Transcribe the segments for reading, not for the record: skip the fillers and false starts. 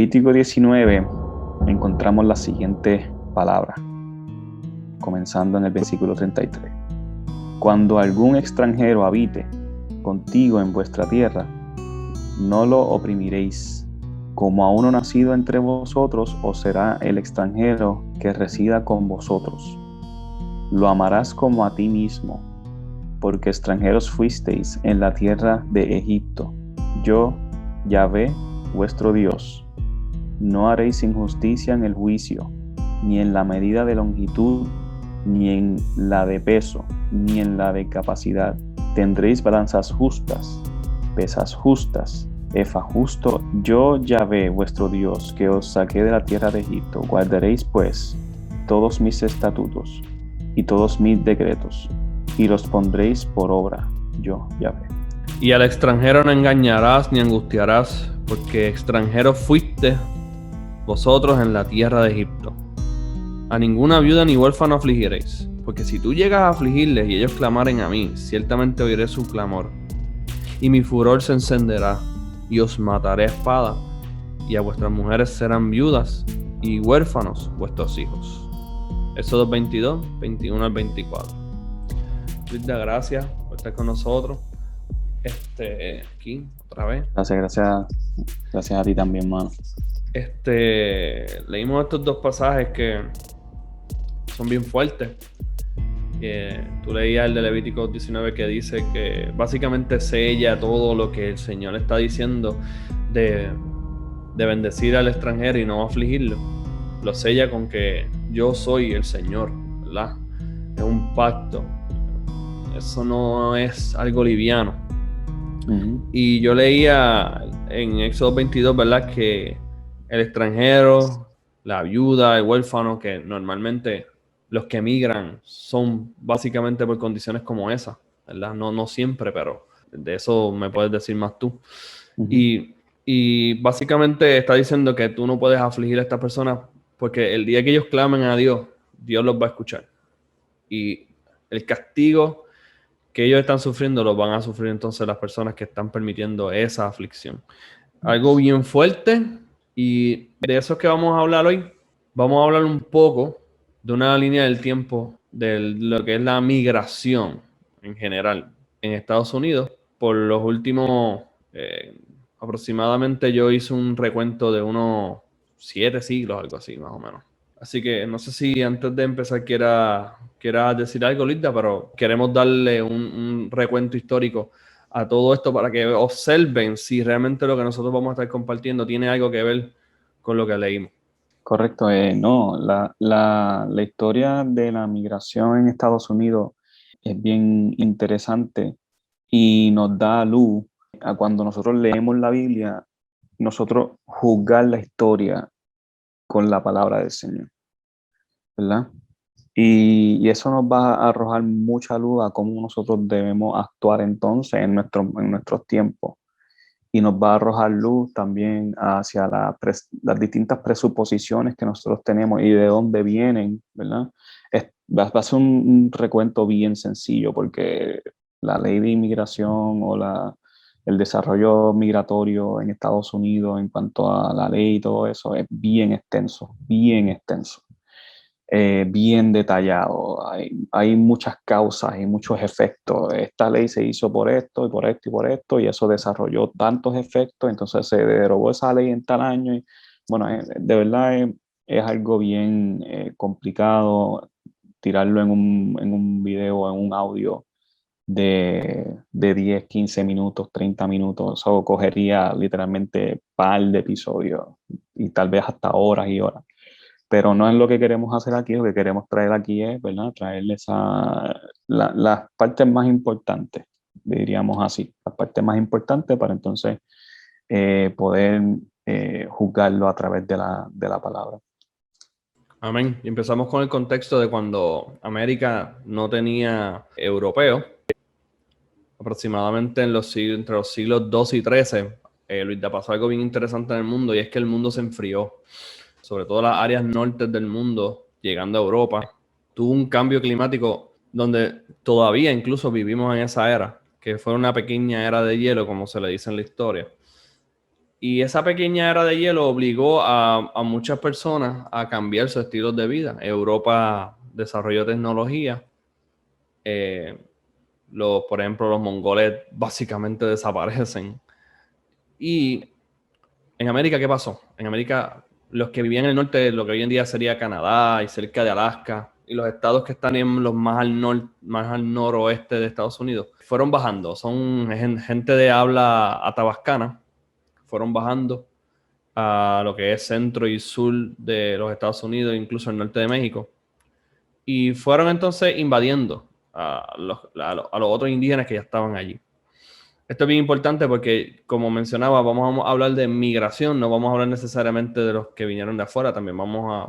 Levítico 19 encontramos la siguiente palabra, comenzando en el versículo 33. Cuando algún extranjero habite contigo en vuestra tierra, no lo oprimiréis. Como a uno nacido entre vosotros, os será el extranjero que resida con vosotros. Lo amarás como a ti mismo, porque extranjeros fuisteis en la tierra de Egipto. Yo, Yahvé, vuestro Dios. No haréis injusticia en el juicio, ni en la medida de longitud, ni en la de peso, ni en la de capacidad. Tendréis balanzas justas, pesas justas, efa justo. Yo, Yahvé, vuestro Dios, que os saqué de la tierra de Egipto. Guardaréis, pues, todos mis estatutos y todos mis decretos, y los pondréis por obra. Yo, Yahvé. Y al extranjero no engañarás ni angustiarás, porque extranjeros fuiste vosotros en la tierra de Egipto. A ninguna viuda ni huérfano afligiréis, porque si tú llegas a afligirles y ellos clamaren a mí, ciertamente oiré su clamor, y mi furor se encenderá, y os mataré a espada, y a vuestras mujeres serán viudas, y huérfanos vuestros hijos. Éxodo 22, 21 al 24. Luisa, gracias por estar con nosotros. Aquí, otra vez. Gracias a ti también, mano. Leímos estos dos pasajes que son bien fuertes. Tú leías el de Levítico 19 que dice que básicamente sella todo lo que el Señor está diciendo de bendecir al extranjero y no afligirlo. Lo sella con que yo soy el Señor, ¿verdad? Es un pacto. Eso no es algo liviano. Uh-huh. Y yo leía en Éxodo 22, ¿verdad? Que el extranjero, la viuda, el huérfano, que normalmente los que emigran son básicamente por condiciones como esa, ¿verdad? No siempre, pero de eso me puedes decir más tú. Uh-huh. Y básicamente está diciendo que tú no puedes afligir a estas personas porque el día que ellos clamen a Dios, Dios los va a escuchar. Y el castigo que ellos están sufriendo lo van a sufrir entonces las personas que están permitiendo esa aflicción. Algo bien fuerte. Y de eso es que vamos a hablar hoy. Vamos a hablar un poco de una línea del tiempo de lo que es la migración en general en Estados Unidos. Por los últimos, aproximadamente yo hice un recuento de unos 7 siglos, algo así más o menos. Así que no sé si antes de empezar quiera decir algo, Linda, pero queremos darle un recuento histórico a todo esto para que observen si realmente lo que nosotros vamos a estar compartiendo tiene algo que ver con lo que leímos. Correcto, no, la historia de la migración en Estados Unidos es bien interesante y nos da luz a cuando nosotros leemos la Biblia, nosotros juzgar la historia con la palabra del Señor, ¿verdad? Y eso nos va a arrojar mucha luz a cómo nosotros debemos actuar entonces en nuestros tiempos. Y nos va a arrojar luz también hacia las distintas presuposiciones que nosotros tenemos y de dónde vienen, ¿verdad? Va a ser un recuento bien sencillo porque la ley de inmigración o el desarrollo migratorio en Estados Unidos en cuanto a la ley y todo eso es bien extenso, bien detallado. Hay muchas causas y muchos efectos. Esta ley se hizo por esto y por esto y por esto y eso desarrolló tantos efectos, entonces se derogó esa ley en tal año. Y, bueno, de verdad es algo bien complicado tirarlo en un video, en un audio de 10, 15 minutos, 30 minutos. Eso cogería literalmente par de episodios y tal vez hasta horas y horas. Pero no es lo que queremos hacer aquí. Lo que queremos traer aquí es, ¿verdad? Traerles las partes más importantes, diríamos así, las partes más importantes para entonces poder juzgarlo a través de la palabra. Amén. Y empezamos con el contexto de cuando América no tenía europeos. Aproximadamente entre los siglos 12 y 13, Luis, pasó algo bien interesante en el mundo y es que el mundo se enfrió. Sobre todo las áreas norte del mundo, llegando a Europa, tuvo un cambio climático donde todavía incluso vivimos en esa era, que fue una pequeña era de hielo, como se le dice en la historia. Y esa pequeña era de hielo obligó a muchas personas a cambiar su estilo de vida. Europa desarrolló tecnología. eh, por ejemplo, los mongoles básicamente desaparecen. Y en América, ¿qué pasó? En América, los que vivían en el norte, lo que hoy en día sería Canadá y cerca de Alaska, y los estados que están en los más al noroeste de Estados Unidos, fueron bajando. Son gente de habla atabascana, fueron bajando a lo que es centro y sur de los Estados Unidos, incluso el norte de México, y fueron entonces invadiendo a los otros indígenas que ya estaban allí. Esto es bien importante porque, como mencionaba, vamos a hablar de migración, no vamos a hablar necesariamente de los que vinieron de afuera, también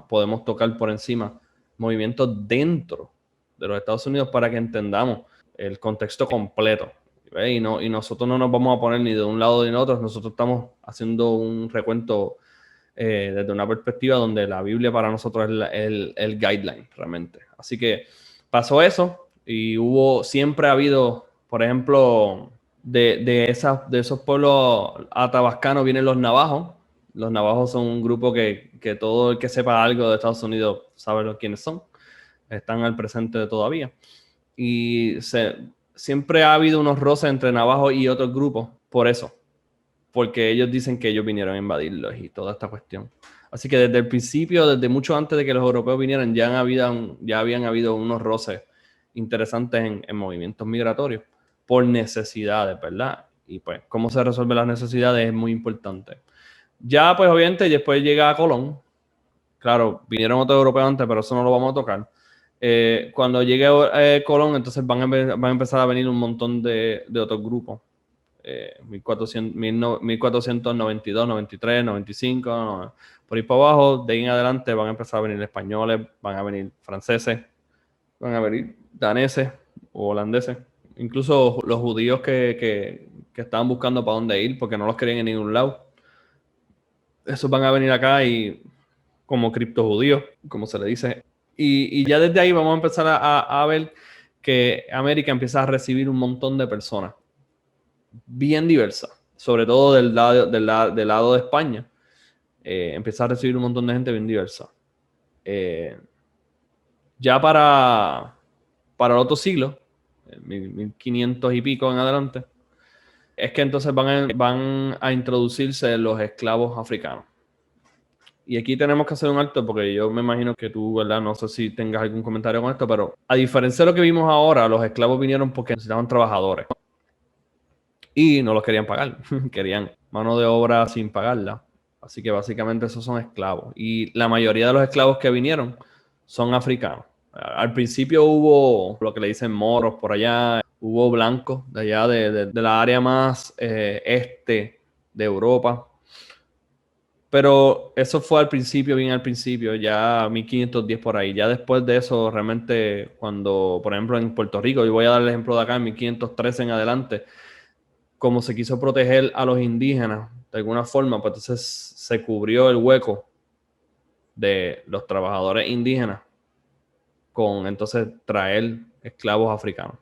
podemos tocar por encima movimientos dentro de los Estados Unidos para que entendamos el contexto completo. ¿Ve? Y nosotros no nos vamos a poner ni de un lado ni de otro, nosotros estamos haciendo un recuento desde una perspectiva donde la Biblia para nosotros es el guideline realmente. Así que pasó eso y siempre ha habido, por ejemplo, de esos pueblos atabascanos vienen los navajos. Los navajos son un grupo que todo el que sepa algo de Estados Unidos sabe quiénes son. Están al presente todavía. Y siempre ha habido unos roces entre navajos y otros grupos por eso. Porque ellos dicen que ellos vinieron a invadirlos y toda esta cuestión. Así que desde el principio, desde mucho antes de que los europeos vinieran, ya habían habido unos roces interesantes en movimientos migratorios por necesidades, ¿verdad? Y pues, cómo se resuelven las necesidades es muy importante. Ya, pues, obviamente, después llega Colón. Claro, vinieron otros europeos antes, pero eso no lo vamos a tocar. Cuando llegue Colón, entonces van a empezar a venir un montón de otros grupos. 1492, 93, 95, por ahí para abajo, de ahí en adelante van a empezar a venir españoles, van a venir franceses, van a venir daneses o holandeses, incluso los judíos que estaban buscando para dónde ir porque no los querían en ningún lado. Esos van a venir acá y como criptojudíos, como se le dice. Y ya desde ahí vamos a empezar a ver que América empieza a recibir un montón de personas bien diversa, sobre todo del lado de España. Empieza a recibir un montón de gente bien diversa. Ya para el otro siglo, 1500 y pico en adelante, es que entonces van a introducirse los esclavos africanos. Y aquí tenemos que hacer un alto porque yo me imagino que tú, ¿verdad? No sé si tengas algún comentario con esto, pero a diferencia de lo que vimos ahora, los esclavos vinieron porque necesitaban trabajadores. Y no los querían pagar, querían mano de obra sin pagarla. Así que básicamente esos son esclavos. Y la mayoría de los esclavos que vinieron son africanos. Al principio hubo lo que le dicen moros por allá, hubo blancos de allá de la área más este de Europa. Pero eso fue al principio, bien al principio, ya 1510 por ahí. Ya después de eso, realmente, cuando, por ejemplo, en Puerto Rico, yo voy a dar el ejemplo de acá, en 1513 en adelante, como se quiso proteger a los indígenas de alguna forma, pues entonces se cubrió el hueco de los trabajadores indígenas con entonces traer esclavos africanos.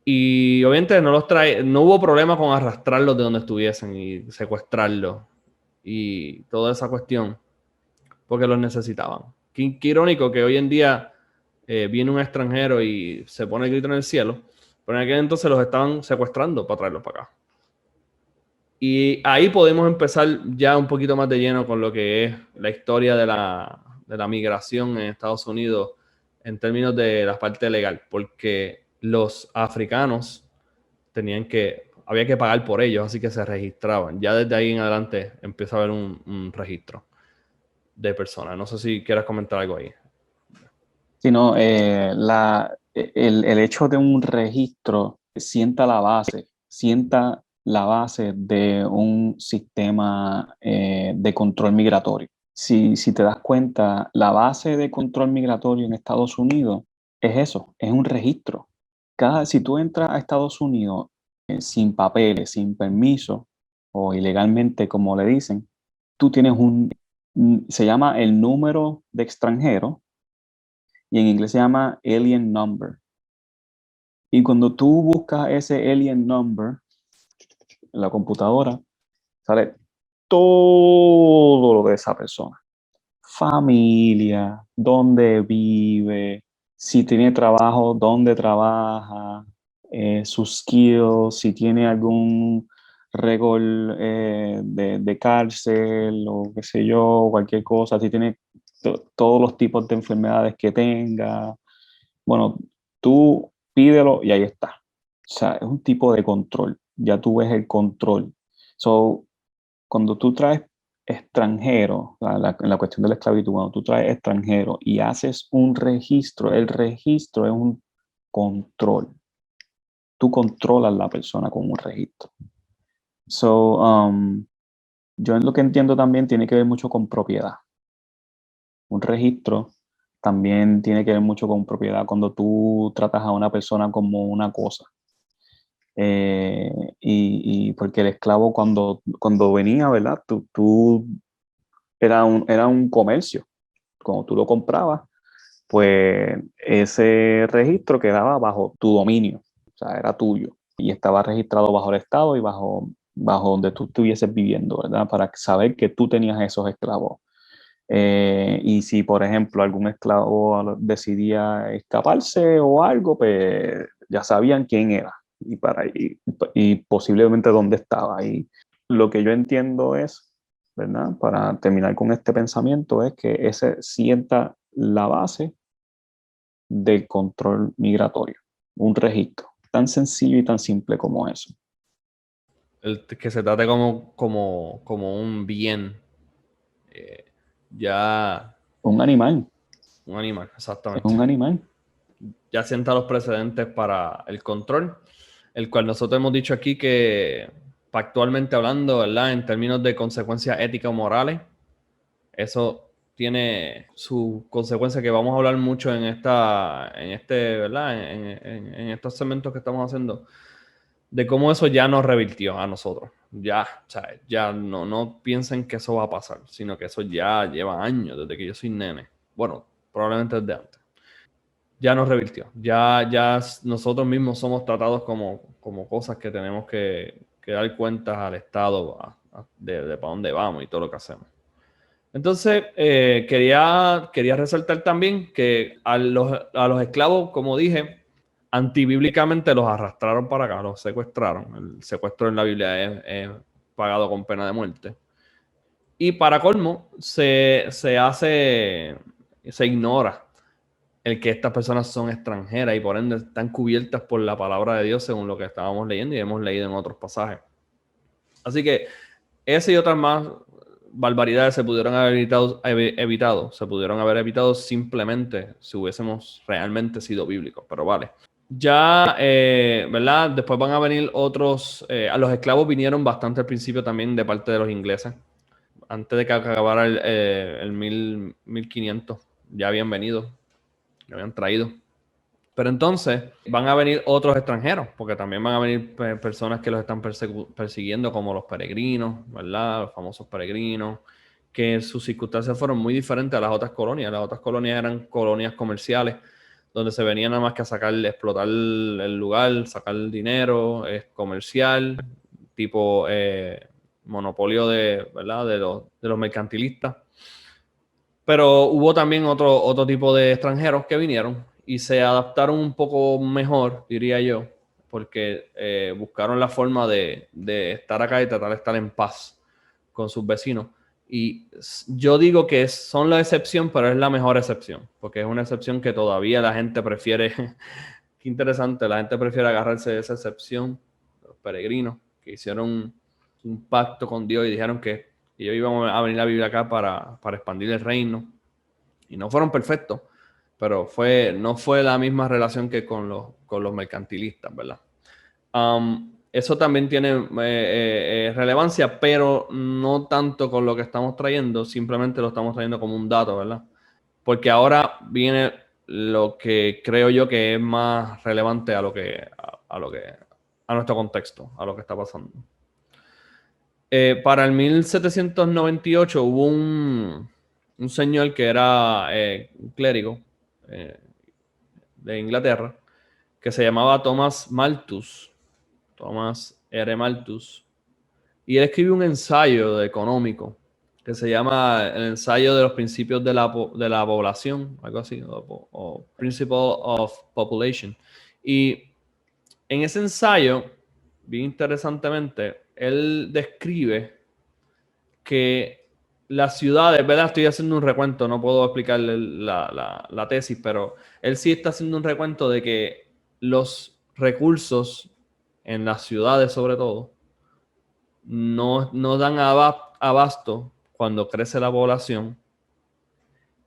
Y obviamente no hubo problema con arrastrarlos de donde estuviesen y secuestrarlos y toda esa cuestión, porque los necesitaban. Qué irónico que hoy en día viene un extranjero y se pone el grito en el cielo, pero en aquel entonces los estaban secuestrando para traerlos para acá. Y ahí podemos empezar ya un poquito más de lleno con lo que es la historia de la migración en Estados Unidos en términos de la parte legal, porque los africanos había que pagar por ellos, así que se registraban. Ya desde ahí en adelante empieza a haber un registro de personas. No sé si quieras comentar algo ahí. Sino el hecho de un registro sienta la base de un sistema de control migratorio. Si te das cuenta, la base de control migratorio en Estados Unidos es eso, es un registro. Si tú entras a Estados Unidos sin papeles, sin permiso o ilegalmente, como le dicen, tú tienes se llama el número de extranjero y en inglés se llama alien number. Y cuando tú buscas ese alien number en la computadora, sale todo lo de esa persona. Familia, dónde vive, si tiene trabajo, dónde trabaja, sus skills, si tiene algún récord de cárcel o qué sé yo, cualquier cosa, si tiene todos los tipos de enfermedades que tenga. Bueno, tú pídelo y ahí está. O sea, es un tipo de control. Ya tú ves el control. So, cuando tú traes extranjero, en la cuestión de la esclavitud, cuando tú traes extranjero y haces un registro, el registro es un control. Tú controlas la persona con un registro. So, yo en lo que entiendo también tiene que ver mucho con propiedad. Un registro también tiene que ver mucho con propiedad cuando tú tratas a una persona como una cosa. Y porque el esclavo cuando venía, ¿verdad? Era un comercio. Cuando tú lo comprabas, pues ese registro quedaba bajo tu dominio, o sea, era tuyo y estaba registrado bajo el Estado y bajo donde tú estuvieses viviendo, ¿verdad? Para saber que tú tenías esos esclavos. Y si, por ejemplo, algún esclavo decidía escaparse o algo, pues ya sabían quién era y posiblemente dónde estaba. Y lo que yo entiendo es, ¿verdad? Para terminar con este pensamiento, es que ese sienta la base del control migratorio, un registro, tan sencillo y tan simple como eso. Que se trate como un bien. Ya Un animal, un animal, es exactamente. un animal. Ya sienta los precedentes para el control, el cual nosotros hemos dicho aquí que factualmente hablando, ¿verdad? En términos de consecuencias éticas o morales, eso tiene su consecuencia que vamos a hablar mucho ¿verdad? En estos segmentos que estamos haciendo, de cómo eso ya nos revirtió a nosotros. Ya, o sea, ya no piensen que eso va a pasar, sino que eso ya lleva años desde que yo soy nene. Bueno, probablemente desde antes. Ya nos revirtió. Ya nosotros mismos somos tratados como cosas que tenemos que dar cuentas al Estado de para dónde vamos y todo lo que hacemos. Entonces, quería resaltar también que a los esclavos, como dije, antibíblicamente los arrastraron para acá, los secuestraron. El secuestro en la Biblia es pagado con pena de muerte. Y para colmo, se ignora el que estas personas son extranjeras y por ende están cubiertas por la palabra de Dios según lo que estábamos leyendo y hemos leído en otros pasajes. Así que ese y otras más barbaridades se pudieron haber evitado, se pudieron haber evitado simplemente si hubiésemos realmente sido bíblicos, pero vale. Ya, ¿verdad? Después van a venir otros, a los esclavos vinieron bastante al principio también de parte de los ingleses, antes de que acabara el 1500, ya habían venido, ya habían traído. Pero entonces van a venir otros extranjeros, porque también van a venir personas que los están persiguiendo, como los peregrinos, ¿verdad? Los famosos peregrinos, que sus circunstancias fueron muy diferentes a las otras colonias. Las otras colonias eran colonias comerciales, donde se venían nada más que a explotar el lugar, sacar el dinero, es comercial, tipo monopolio ¿verdad? De los mercantilistas. Pero hubo también otro tipo de extranjeros que vinieron y se adaptaron un poco mejor, diría yo, porque buscaron la forma de estar acá y tratar de estar en paz con sus vecinos. Y yo digo que son la excepción, pero es la mejor excepción, porque es una excepción que todavía la gente prefiere. Qué interesante, la gente prefiere agarrarse de esa excepción, los peregrinos que hicieron un pacto con Dios y dijeron que ellos iban a venir a vivir acá para expandir el reino. Y no fueron perfectos, pero no fue la misma relación que con los mercantilistas, ¿verdad? Eso también tiene relevancia, pero no tanto con lo que estamos trayendo, simplemente lo estamos trayendo como un dato, ¿verdad? Porque ahora viene lo que creo yo que es más relevante a nuestro contexto, a lo que está pasando. Para el 1798 hubo un señor que era un clérigo de Inglaterra que se llamaba Thomas Malthus, Thomas R. Malthus, Y él escribe un ensayo económico que se llama el ensayo de los principios de la población, algo así, o Principle of Population. Y en ese ensayo, bien interesantemente, él describe que las ciudades, ¿verdad? Estoy haciendo un recuento, no puedo explicarle la tesis, pero él sí está haciendo un recuento de que los recursos en las ciudades, sobre todo, no dan abasto cuando crece la población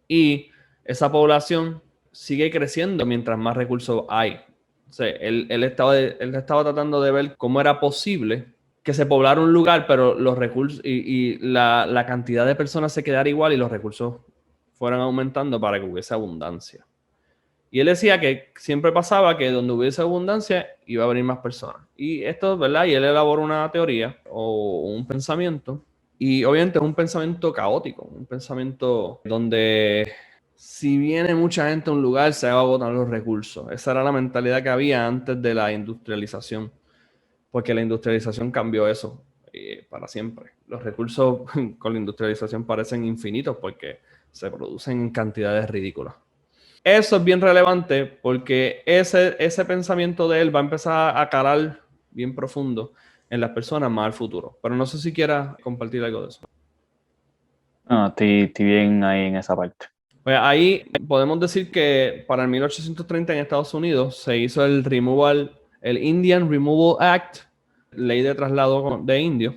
y esa población sigue creciendo mientras más recursos hay. O sea, él estaba tratando de ver cómo era posible que se poblara un lugar, pero los recursos y la cantidad de personas se quedara igual y los recursos fueran aumentando para que hubiese abundancia. Y él decía que siempre pasaba que donde hubiese abundancia iba a venir más personas. Y esto, ¿verdad? Y él elaboró una teoría o un pensamiento. Y obviamente es un pensamiento caótico, un pensamiento donde si viene mucha gente a un lugar se va a agotar los recursos. Esa era la mentalidad que había antes de la industrialización, porque la industrialización cambió eso para siempre. Los recursos con la industrialización parecen infinitos porque se producen en cantidades ridículas. Eso es bien relevante porque ese pensamiento de él va a empezar a calar bien profundo en las personas más al futuro. Pero no sé si quieras compartir algo de eso. No, estoy bien ahí en esa parte. Pues ahí podemos decir que para el 1830 en Estados Unidos se hizo el Indian Removal Act, ley de traslado de indios,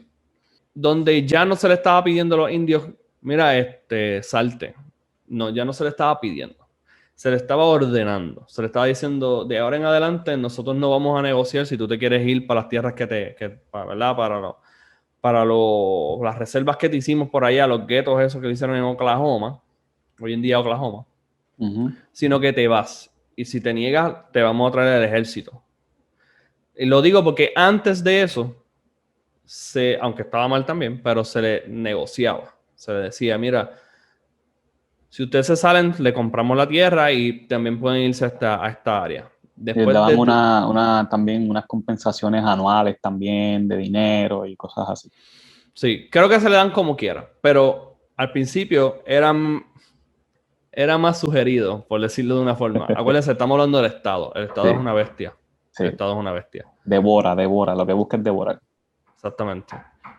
donde ya no se le estaba pidiendo a los indios, mira, salte. No, ya no se le estaba pidiendo. Se le estaba ordenando. Se le estaba diciendo, de ahora en adelante, nosotros no vamos a negociar si tú te quieres ir para las tierras ¿verdad? Las reservas que te hicimos por allá, los guetos esos que hicieron en Oklahoma, hoy en día Oklahoma, sino que te vas. Y si te niegas, te vamos a traer el ejército. Y lo digo porque antes de eso, aunque estaba mal también, pero se le negociaba. Se le decía, mira, si ustedes se salen, le compramos la tierra y también pueden irse a esta área. Les Después daban de... también unas compensaciones anuales también de dinero y cosas así. Sí, creo que se le dan como quiera, pero al principio era más sugerido, por decirlo de una forma. Acuérdense, estamos hablando del Estado. El Estado es Sí, una bestia. sí. El Estado es una bestia. Devora, lo que busca es devorar. Exactamente.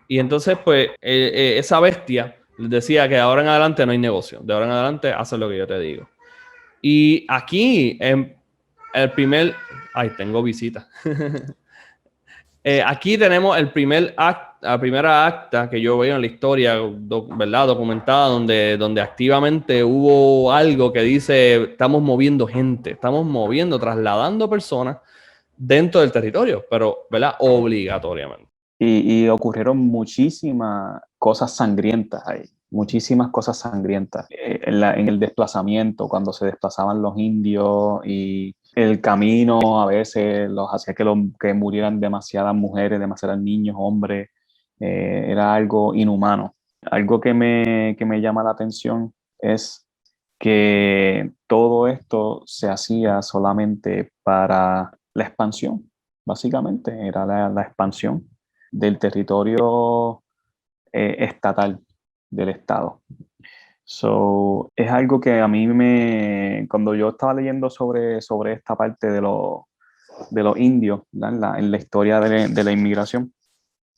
Y entonces, pues, esa bestia les decía que de ahora en adelante no hay negocio. De ahora en adelante haces lo que yo te digo. Y aquí, en el primer... Ay, tengo visita. Aquí tenemos la primera acta que yo veo en la historia, ¿verdad? Documentada, donde activamente hubo algo que dice, estamos moviendo gente, trasladando personas dentro del territorio, pero, ¿verdad? Obligatoriamente. Y ocurrieron muchísimas cosas sangrientas ahí, muchísimas cosas sangrientas en el desplazamiento, cuando se desplazaban los indios y el camino a veces los hacía que murieran demasiadas mujeres, demasiados niños, hombres, era algo inhumano. Algo que me llama la atención es que todo esto se hacía solamente para la expansión, básicamente, era la expansión del territorio estatal del estado. So, es algo que a mí cuando yo estaba leyendo sobre esta parte de los indios, en la historia de la inmigración,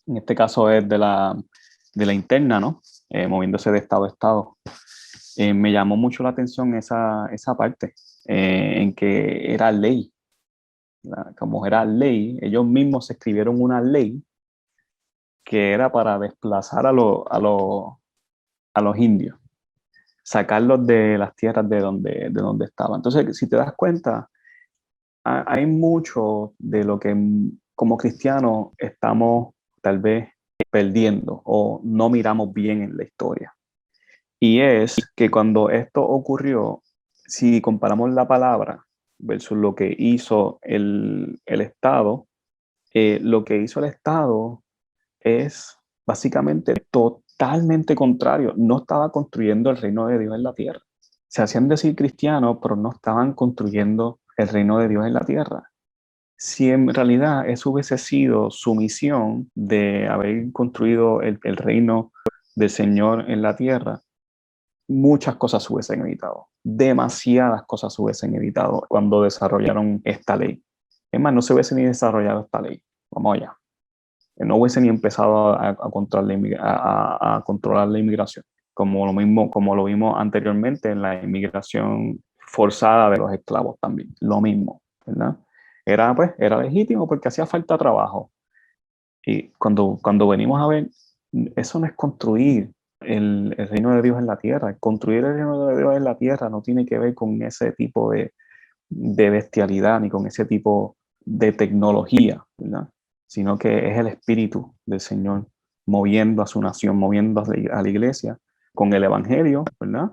en este caso es de la interna, ¿no? Moviéndose de estado a estado. Me llamó mucho la atención esa parte, en que era ley. Como era ley, ellos mismos escribieron una ley que era para desplazar a los indios, sacarlos de las tierras de donde estaban. Entonces, si te das cuenta, hay mucho de lo que como cristianos estamos tal vez perdiendo o no miramos bien en la historia. Y es que cuando esto ocurrió, si comparamos la palabra versus lo que hizo el Estado, lo que hizo el Estado es básicamente totalmente contrario. No estaba construyendo el reino de Dios en la tierra. Se hacían decir cristianos, pero no estaban construyendo el reino de Dios en la tierra. Si en realidad eso hubiese sido su misión de haber construido el reino del Señor en la tierra, muchas cosas se hubiesen evitado. Demasiadas cosas se hubiesen evitado cuando desarrollaron esta ley. Es más, no se hubiese ni desarrollado esta ley. Vamos allá. No hubiese ni empezado a controlar la inmigración, como lo vimos anteriormente en la inmigración forzada de los esclavos también. Lo mismo, ¿verdad? Era legítimo porque hacía falta trabajo. Y cuando venimos a ver, eso no es construir el reino de Dios en la tierra. Construir el reino de Dios en la tierra no tiene que ver con ese tipo de bestialidad ni con ese tipo de tecnología, ¿verdad? Sino que es el espíritu del Señor moviendo a su nación, moviendo a la iglesia con el evangelio, ¿verdad?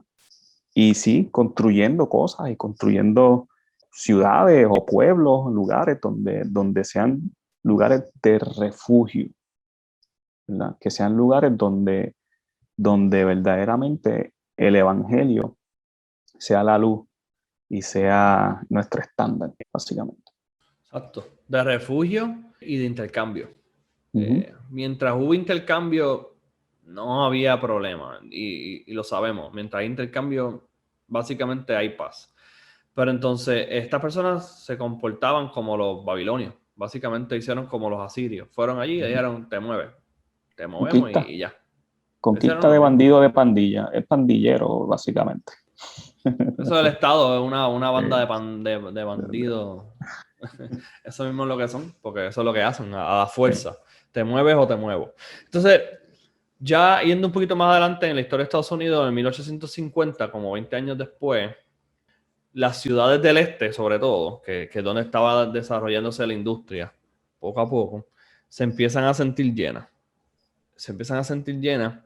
Y sí, construyendo cosas y construyendo ciudades o pueblos, lugares donde sean lugares de refugio, ¿verdad? Que sean lugares donde verdaderamente el evangelio sea la luz y sea nuestro estándar, básicamente. Exacto. De refugio y de intercambio. Uh-huh. Mientras hubo intercambio, no había problema. Y lo sabemos. Mientras hay intercambio, básicamente hay paz. Pero entonces, estas personas se comportaban como los babilonios. Básicamente hicieron como los asirios. Fueron allí y dijeron, te mueves. Te movemos Conquista, y ya. conquista Hicieron de lo mismo. bandido de pandilla, es pandillero, básicamente. Eso del Estado es una banda Sí. de bandidos. Eso mismo es lo que son, porque eso es lo que hacen, a la fuerza. Te mueves o te muevo. Entonces, ya yendo un poquito más adelante en la historia de Estados Unidos, en 1850, como 20 años después, las ciudades del este, sobre todo, que es donde estaba desarrollándose la industria, poco a poco, se empiezan a sentir llenas. Se empiezan a sentir llenas.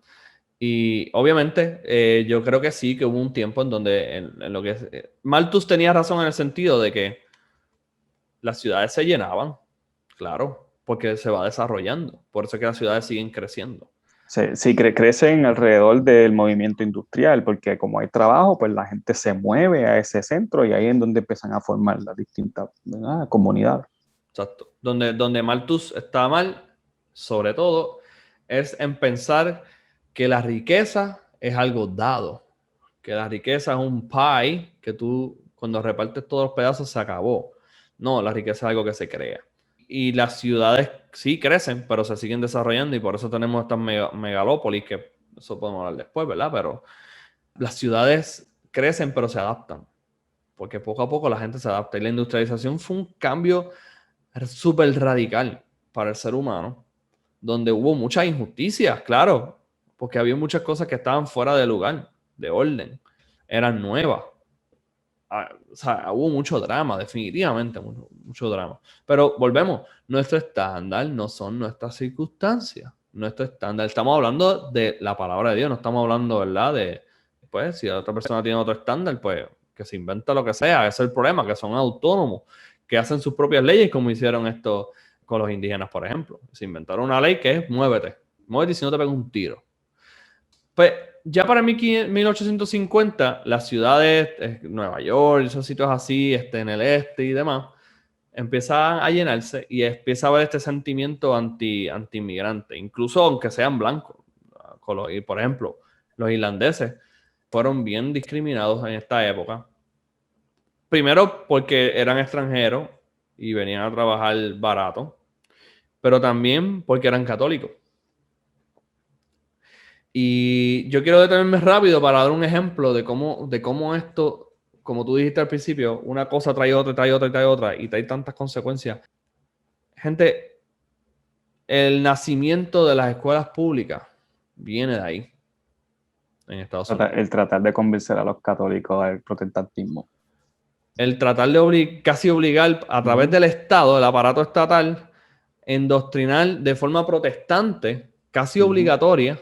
Y obviamente, yo creo que sí, que hubo un tiempo en donde, en lo que Malthus tenía razón en el sentido de que las ciudades se llenaban, claro, porque se va desarrollando. Por eso es que las ciudades siguen creciendo. Sí, crecen alrededor del movimiento industrial, porque como hay trabajo, pues la gente se mueve a ese centro y ahí es donde empiezan a formar las distintas, ¿verdad?, comunidades. Exacto. Donde Malthus está mal, sobre todo, es en pensar que la riqueza es algo dado, que la riqueza es un pie que tú, cuando repartes todos los pedazos, se acabó. No, la riqueza es algo que se crea. Y las ciudades sí crecen, pero se siguen desarrollando y por eso tenemos estas megalópolis, que eso podemos hablar después, ¿verdad? Pero las ciudades crecen, pero se adaptan, porque poco a poco la gente se adapta. Y la industrialización fue un cambio súper radical para el ser humano, donde hubo muchas injusticias, claro, porque había muchas cosas que estaban fuera de lugar, de orden, eran nuevas. O sea, hubo mucho drama, definitivamente, mucho drama. Pero volvemos, nuestro estándar no son nuestras circunstancias. Nuestro estándar, estamos hablando de la palabra de Dios, no estamos hablando, ¿verdad? De, pues, si otra persona tiene otro estándar, pues, que se inventa lo que sea. Ese es el problema, que son autónomos, que hacen sus propias leyes, como hicieron esto con los indígenas, por ejemplo. Se inventaron una ley que es muévete y si no te pego un tiro. Pues ya para 1850, las ciudades, Nueva York, esos sitios así, en el este y demás, empiezan a llenarse y empieza a haber este sentimiento anti-inmigrante, incluso aunque sean blancos. Y por ejemplo, los irlandeses fueron bien discriminados en esta época. Primero porque eran extranjeros y venían a trabajar barato, pero también porque eran católicos. Y yo quiero detenerme rápido para dar un ejemplo de cómo esto, como tú dijiste al principio, una cosa trae otra, trae otra, trae otra, y trae tantas consecuencias. Gente, el nacimiento de las escuelas públicas viene de ahí, en Estados Unidos. El tratar de convencer a los católicos del protestantismo. El tratar de casi obligar a través del Estado, del aparato estatal, endoctrinar de forma protestante, casi obligatoria,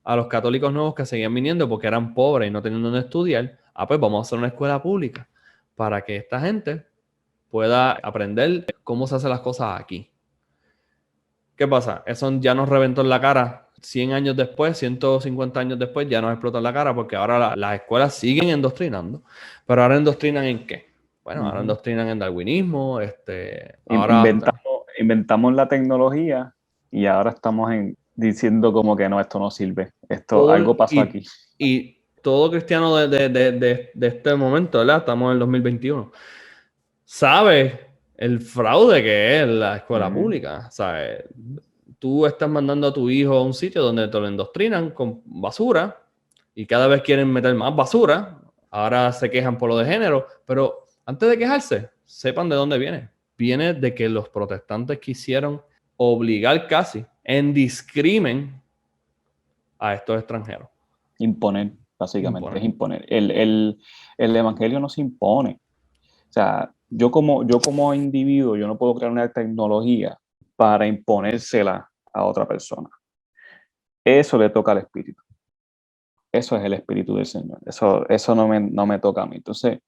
a los católicos nuevos que seguían viniendo porque eran pobres y no tenían donde estudiar. Pues vamos a hacer una escuela pública para que esta gente pueda aprender cómo se hacen las cosas aquí. ¿Qué pasa? Eso ya nos reventó en la cara 100 años después, 150 años después, ya nos explotó en la cara porque ahora las escuelas siguen endoctrinando. Pero ahora endoctrinan ¿en qué? bueno, ahora endoctrinan en darwinismo, Inventamos la tecnología y ahora estamos diciendo como que no, esto no sirve. Algo pasó aquí. Y todo cristiano de este momento, ¿verdad? Estamos en el 2021. Sabe el fraude que es la escuela pública. ¿Sabes? Tú estás mandando a tu hijo a un sitio donde te lo endoctrinan con basura y cada vez quieren meter más basura. Ahora se quejan por lo de género, pero antes de quejarse, sepan de dónde viene. Viene de que los protestantes quisieron obligar casi en discrimen a estos extranjeros. Imponer, básicamente, es imponer. El evangelio no se impone. O sea, yo como individuo, yo no puedo crear una tecnología para imponérsela a otra persona. Eso le toca al Espíritu. Eso es el Espíritu del Señor. Eso no me toca a mí. Entonces,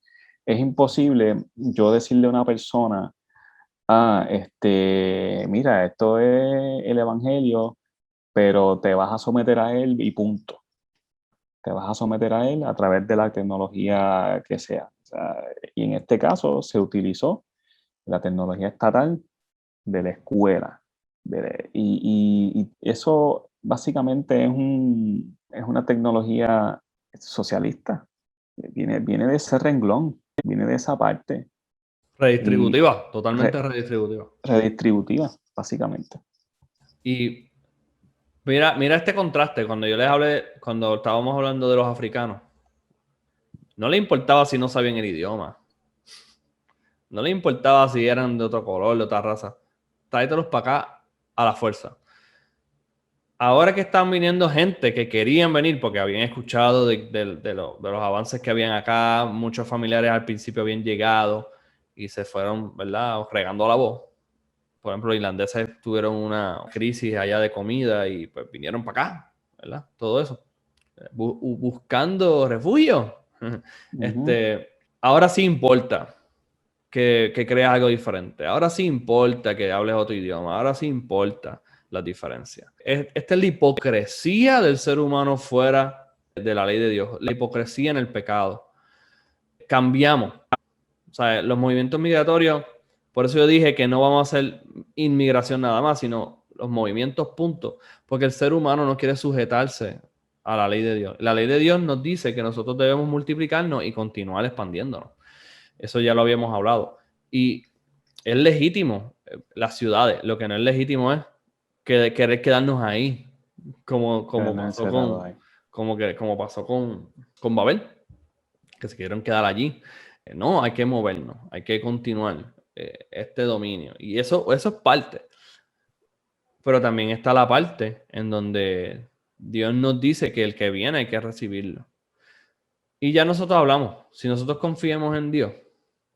es imposible yo decirle a una persona, mira, esto es el Evangelio, pero te vas a someter a él y punto. Te vas a someter a él a través de la tecnología que sea. O sea, y en este caso se utilizó la tecnología estatal de la escuela. Y eso básicamente es una tecnología socialista. Viene de ese renglón, viene de esa parte. Redistributiva, totalmente redistributiva. Redistributiva, básicamente. Y mira este contraste. Cuando estábamos hablando de los africanos, no le importaba si no sabían el idioma. No le importaba si eran de otro color, de otra raza. Tráetelos para acá a la fuerza. Ahora que están viniendo gente que querían venir porque habían escuchado de los avances que habían acá, muchos familiares al principio habían llegado y se fueron, ¿verdad?, regando la voz. Por ejemplo, los irlandeses tuvieron una crisis allá de comida y pues vinieron para acá, ¿verdad? Todo eso. Buscando refugio. Ahora sí importa que creas algo diferente. Ahora sí importa que hables otro idioma. Ahora sí importa las diferencias. Esta es la hipocresía del ser humano fuera de la ley de Dios. La hipocresía en el pecado. Cambiamos. O sea, los movimientos migratorios, por eso yo dije que no vamos a hacer inmigración nada más, sino los movimientos, punto. Porque el ser humano no quiere sujetarse a la ley de Dios. La ley de Dios nos dice que nosotros debemos multiplicarnos y continuar expandiéndonos. Eso ya lo habíamos hablado. Y es legítimo las ciudades. Lo que no es legítimo es querer quedarnos ahí, como pasó con Babel, que se quisieron quedar allí. No, hay que movernos, hay que continuar este dominio. Y eso es parte. Pero también está la parte en donde Dios nos dice que el que viene hay que recibirlo. Y ya nosotros hablamos, si nosotros confiemos en Dios,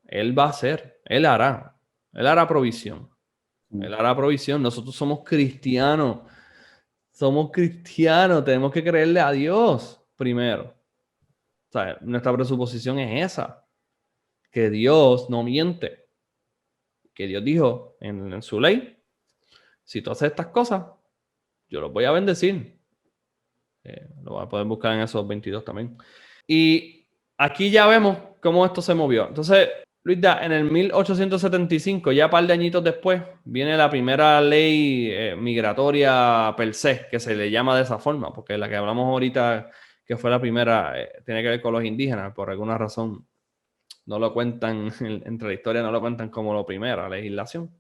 Él va a hacer, Él hará provisión. Él hará provisión. Nosotros somos cristianos, tenemos que creerle a Dios primero. O sea, nuestra presuposición es esa, que Dios no miente, que Dios dijo en su ley, si tú haces estas cosas, yo los voy a bendecir. Lo vas a poder buscar en esos 22 también. Y aquí ya vemos cómo esto se movió. Entonces, Luisa, en el 1875, ya un par de añitos después, viene la primera ley migratoria per se, que se le llama de esa forma, porque la que hablamos ahorita, que fue la primera, tiene que ver con los indígenas, por alguna razón no lo cuentan, entre la historia no lo cuentan como la primera legislación.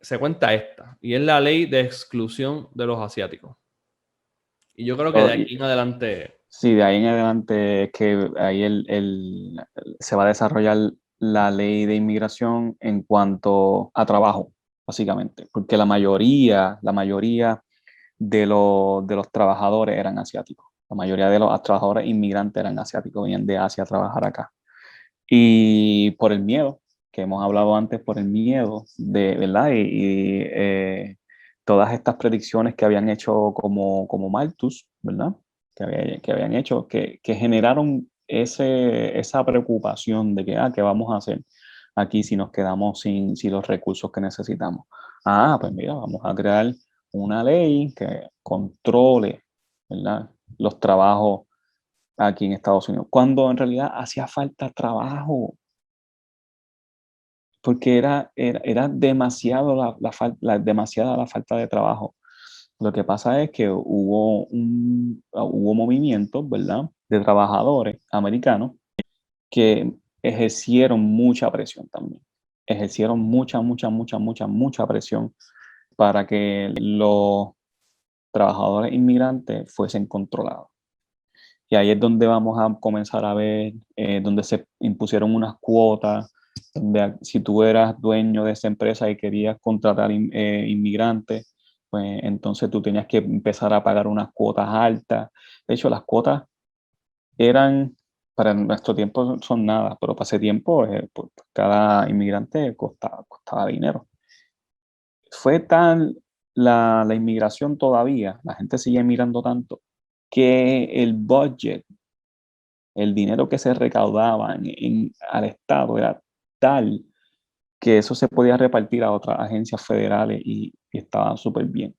Se cuenta esta, y es la ley de exclusión de los asiáticos. Y yo creo que de aquí en adelante... Sí, de ahí en adelante es que ahí se va a desarrollar la ley de inmigración en cuanto a trabajo, básicamente, porque la mayoría de los trabajadores eran asiáticos. La mayoría de los trabajadores inmigrantes eran asiáticos, venían de Asia a trabajar acá. Y por el miedo, que hemos hablado antes, por el miedo de, ¿verdad? Todas estas predicciones que habían hecho como Malthus, ¿verdad? Que habían hecho, que generaron esa preocupación de que, ¿qué vamos a hacer aquí si nos quedamos sin los recursos que necesitamos? Pues mira, vamos a crear una ley que controle, ¿verdad?, los trabajos aquí en Estados Unidos, cuando en realidad hacía falta trabajo. porque era demasiado demasiada la falta de trabajo. Lo que pasa es que hubo movimientos, ¿verdad?, de trabajadores americanos que ejercieron mucha presión también. Ejercieron mucha presión para que los trabajadores inmigrantes fuesen controlados. Y ahí es donde vamos a comenzar a ver, donde se impusieron unas cuotas, donde si tú eras dueño de esa empresa y querías contratar inmigrantes, pues entonces tú tenías que empezar a pagar unas cuotas altas. De hecho, las cuotas eran, para nuestro tiempo son nada, pero para ese tiempo pues, cada inmigrante costaba dinero. Fue tal la inmigración todavía, la gente sigue emigrando tanto, que el budget, el dinero que se recaudaba al Estado era tal que eso se podía repartir a otras agencias federales y estaba súper bien.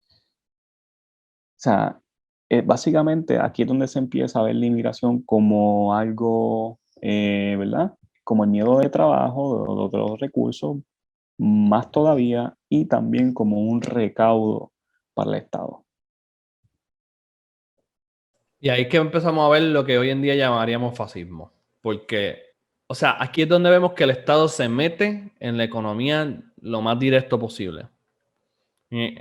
O sea, básicamente aquí es donde se empieza a ver la inmigración como algo, ¿verdad? Como el miedo de trabajo, de otros recursos, más todavía, y también como un recaudo para el Estado. Y ahí es que empezamos a ver lo que hoy en día llamaríamos fascismo. Porque, o sea, aquí es donde vemos que el Estado se mete en la economía lo más directo posible.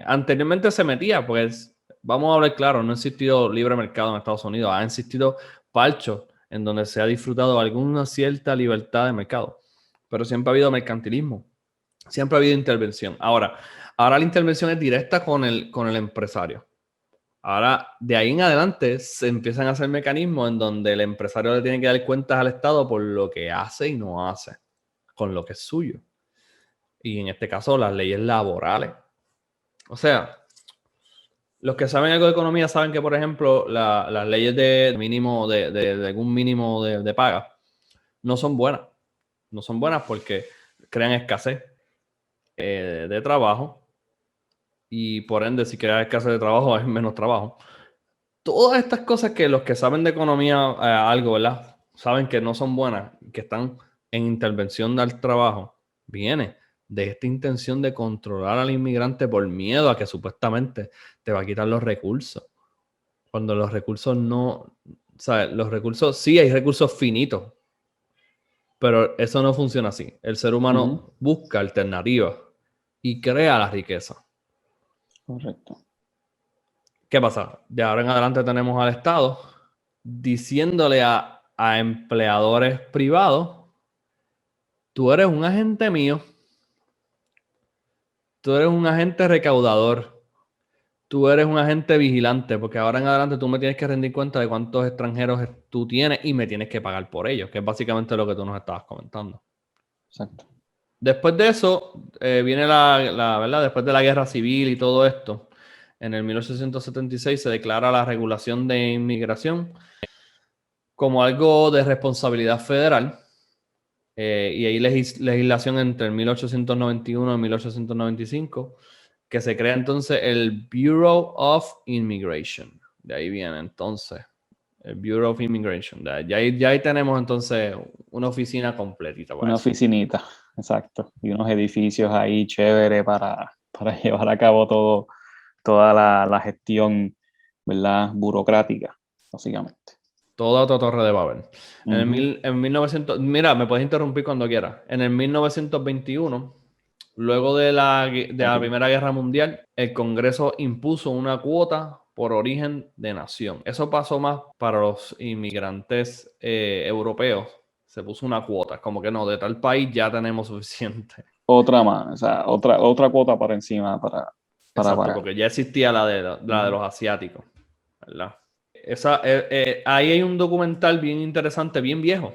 Anteriormente se metía, pues, vamos a hablar claro, no ha existido libre mercado en Estados Unidos, ha existido parchos en donde se ha disfrutado alguna cierta libertad de mercado, pero siempre ha habido mercantilismo, siempre ha habido intervención. Ahora la intervención es directa con el empresario. Ahora, de ahí en adelante, se empiezan a hacer mecanismos en donde el empresario le tiene que dar cuentas al Estado por lo que hace y no hace, con lo que es suyo. Y en este caso, las leyes laborales. O sea, los que saben algo de economía saben que, por ejemplo, las leyes de mínimo, de algún mínimo de paga, no son buenas. No son buenas porque crean escasez de trabajo y por ende, si crea escasez de trabajo, hay menos trabajo. Todas estas cosas que los que saben de economía algo, ¿verdad? Saben que no son buenas, que están en intervención del trabajo, viene de esta intención de controlar al inmigrante por miedo a que supuestamente te va a quitar los recursos. Cuando los recursos no, ¿sabes? Los recursos, sí hay recursos finitos, pero eso no funciona así. El ser humano busca alternativas y crea la riqueza. Correcto. ¿Qué pasa? De ahora en adelante tenemos al Estado diciéndole a empleadores privados, tú eres un agente mío, tú eres un agente recaudador, tú eres un agente vigilante, porque ahora en adelante tú me tienes que rendir cuenta de cuántos extranjeros tú tienes y me tienes que pagar por ellos, que es básicamente lo que tú nos estabas comentando. Exacto. Después de eso, viene ¿verdad? Después de la guerra civil y todo esto, en el 1876 se declara la regulación de inmigración como algo de responsabilidad federal. Y hay legislación entre el 1891 y 1895 que se crea entonces el Bureau of Immigration. De ahí viene entonces el Bureau of Immigration. Ya ahí tenemos entonces una oficina completita. Una oficinita, exacto. Y unos edificios ahí chévere para llevar a cabo toda la gestión, ¿verdad?, burocrática, básicamente. Toda otra torre de Babel. En 1900, mira, me puedes interrumpir cuando quieras. En el 1921, luego de la Primera Guerra Mundial, el Congreso impuso una cuota por origen de nación. Eso pasó más para los inmigrantes europeos. Se puso una cuota, como que no, de tal país ya tenemos suficiente. Otra más, o sea, otra cuota para encima para Exacto, pagar. porque ya existía la de los asiáticos, ¿verdad? Ahí hay un documental bien interesante, bien viejo,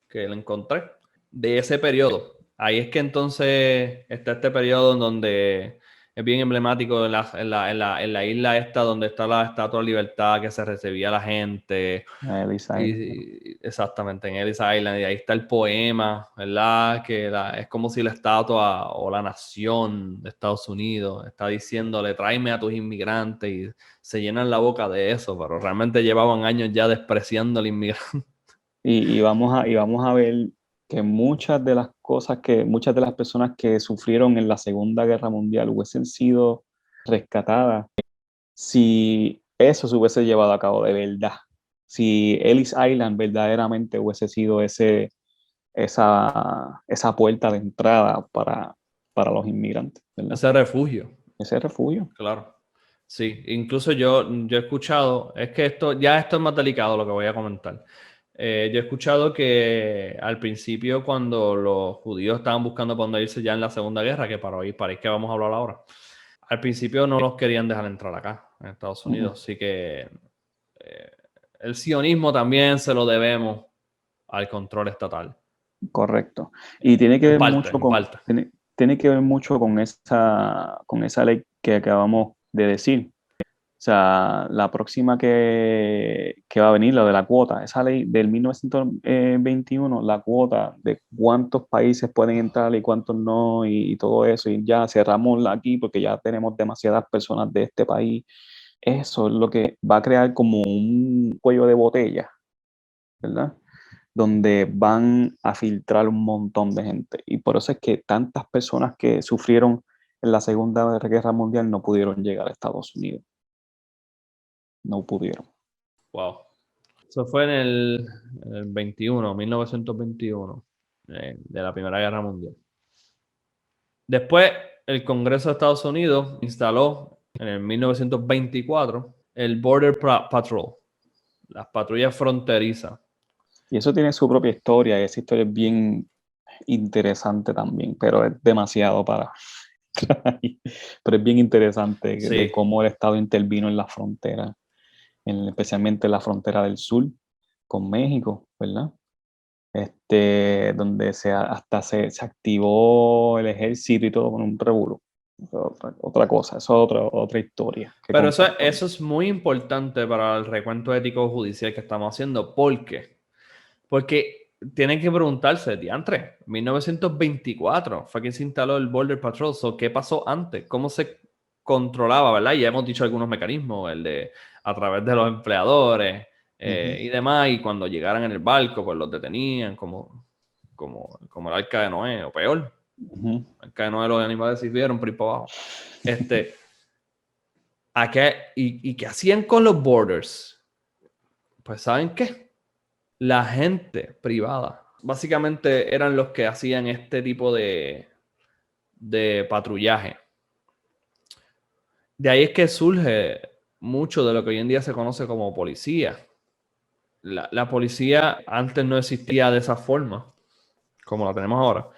que lo encontré, de ese periodo. Ahí es que entonces está este periodo en donde es bien emblemático en la isla esta donde está la Estatua de Libertad que se recibía la gente. Ellis Island. Exactamente, en Ellis Island. Y ahí está el poema, ¿verdad? Que es como si la estatua o la nación de Estados Unidos está diciéndole, tráeme a tus inmigrantes, y se llenan la boca de eso, pero realmente llevaban años ya despreciando al inmigrante. Y vamos a ver que muchas de las cosas muchas de las personas que sufrieron en la Segunda Guerra Mundial hubiesen sido rescatadas si eso se hubiese llevado a cabo de verdad. Si Ellis Island verdaderamente hubiese sido esa puerta de entrada para los inmigrantes, ¿verdad? Ese refugio. Ese refugio. Claro. Sí, incluso yo he escuchado, es que esto es más delicado lo que voy a comentar. Yo he escuchado que al principio cuando los judíos estaban buscando para dónde irse ya en la Segunda Guerra, que para ahí que vamos a hablar ahora, al principio no los querían dejar entrar acá, en Estados Unidos. Así que el sionismo también se lo debemos al control estatal. Correcto. Y tiene que En ver parte, mucho en parte. tiene que ver mucho con esa ley que acabamos de decir. O sea, la próxima que va a venir, la de la cuota, esa ley del 1921, la cuota de cuántos países pueden entrar y cuántos no, y todo eso, y ya cerramos aquí porque ya tenemos demasiadas personas de este país. Eso es lo que va a crear como un cuello de botella, ¿verdad? Donde van a filtrar un montón de gente. Y por eso es que tantas personas que sufrieron en la Segunda Guerra Mundial no pudieron llegar a Estados Unidos. No pudieron. Wow. Eso fue en el 1921, de la Primera Guerra Mundial. Después, el Congreso de Estados Unidos instaló en el 1924 el Border Patrol, las patrullas fronterizas. Y eso tiene su propia historia, y esa historia es bien interesante también, pero es demasiado para... pero es bien interesante de Sí. cómo el Estado intervino en la frontera, especialmente en la frontera del sur con México, ¿verdad? Donde hasta se activó el ejército y todo con un revuelo. Otra cosa, eso es otra historia. Pero eso es muy importante para el recuento ético judicial que estamos haciendo. ¿Por qué? Porque tienen que preguntarse, diantre, 1924 fue que se instaló el Border Patrol. So, ¿qué pasó antes? ¿Cómo se controlaba, verdad? Ya hemos dicho algunos mecanismos, el de a través de los empleadores y demás, y cuando llegaran en el barco, pues los detenían, como el Arca de Noé, o peor. El Arca de Noé, los animales sirvieron por ir para abajo. ¿Y qué hacían con los borders? Pues, ¿saben qué? La gente privada. Básicamente eran los que hacían este tipo de patrullaje. De ahí es que surge mucho de lo que hoy en día se conoce como policía. La policía antes no existía de esa forma, como la tenemos ahora.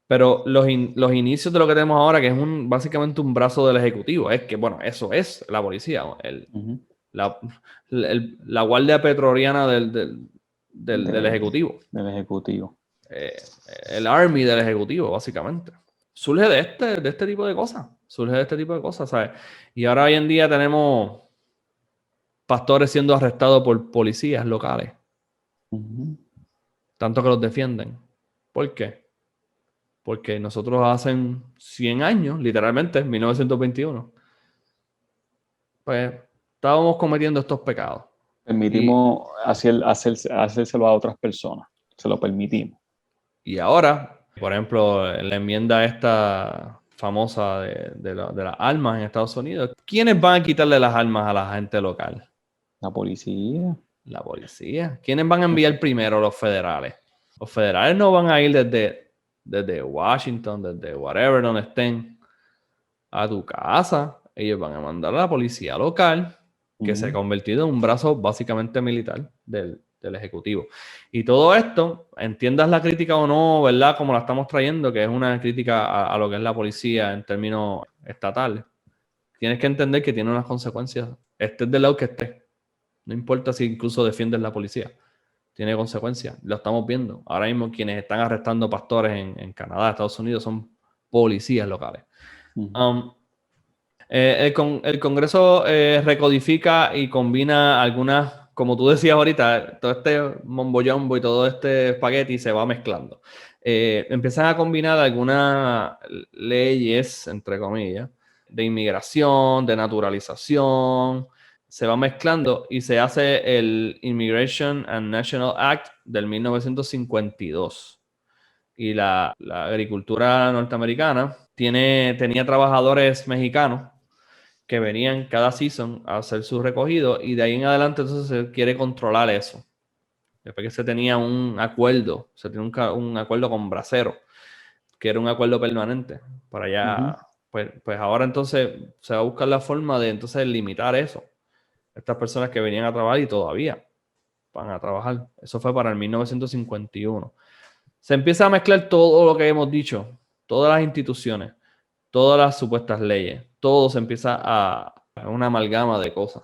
Pero los inicios de lo que tenemos ahora, que es básicamente un brazo del Ejecutivo, es que, bueno, eso es la policía. La guardia petroliana del Ejecutivo. Del Ejecutivo. El Army del Ejecutivo, básicamente. Surge de este tipo de cosas. Surge de este tipo de cosas, ¿sabes? Y ahora hoy en día tenemos pastores siendo arrestados por policías locales. Tanto que los defienden. ¿Por qué? Porque nosotros hace 100 años, literalmente, en 1921, pues estábamos cometiendo estos pecados. Permitimos hacérselo a otras personas. Se lo permitimos. Y ahora, por ejemplo, la enmienda esta famosa de las armas en Estados Unidos, ¿quiénes van a quitarle las armas a la gente local? La policía. La policía. ¿Quiénes van a enviar primero? Los federales. Los federales no van a ir desde Washington, desde whatever, donde estén, a tu casa. Ellos van a mandar a la policía local, que se ha convertido en un brazo básicamente militar del Ejecutivo. Y todo esto, entiendas la crítica o no, ¿verdad? Como la estamos trayendo, que es una crítica a lo que es la policía en términos estatales. Tienes que entender que tiene unas consecuencias. Estés del lado que estés. No importa si incluso defiendes la policía. Tiene consecuencias. Lo estamos viendo. Ahora mismo quienes están arrestando pastores en Canadá, Estados Unidos, son policías locales. El Congreso recodifica y combina algunas, como tú decías ahorita, todo este mombo jumbo y todo este espagueti se va mezclando. Empiezan a combinar algunas leyes, entre comillas, de inmigración, de naturalización, se va mezclando y se hace el Immigration and National Act del 1952. y la agricultura norteamericana tenía trabajadores mexicanos que venían cada season a hacer su recogido y de ahí en adelante entonces se quiere controlar eso. Después que se tenía un acuerdo, se tiene un acuerdo con Bracero, que era un acuerdo permanente para allá. Pues ahora entonces se va a buscar la forma de entonces limitar eso. Estas personas que venían a trabajar y todavía van a trabajar. Eso fue para el 1951. Se empieza a mezclar todo lo que hemos dicho, todas las instituciones, todas las supuestas leyes, todo se empieza a una amalgama de cosas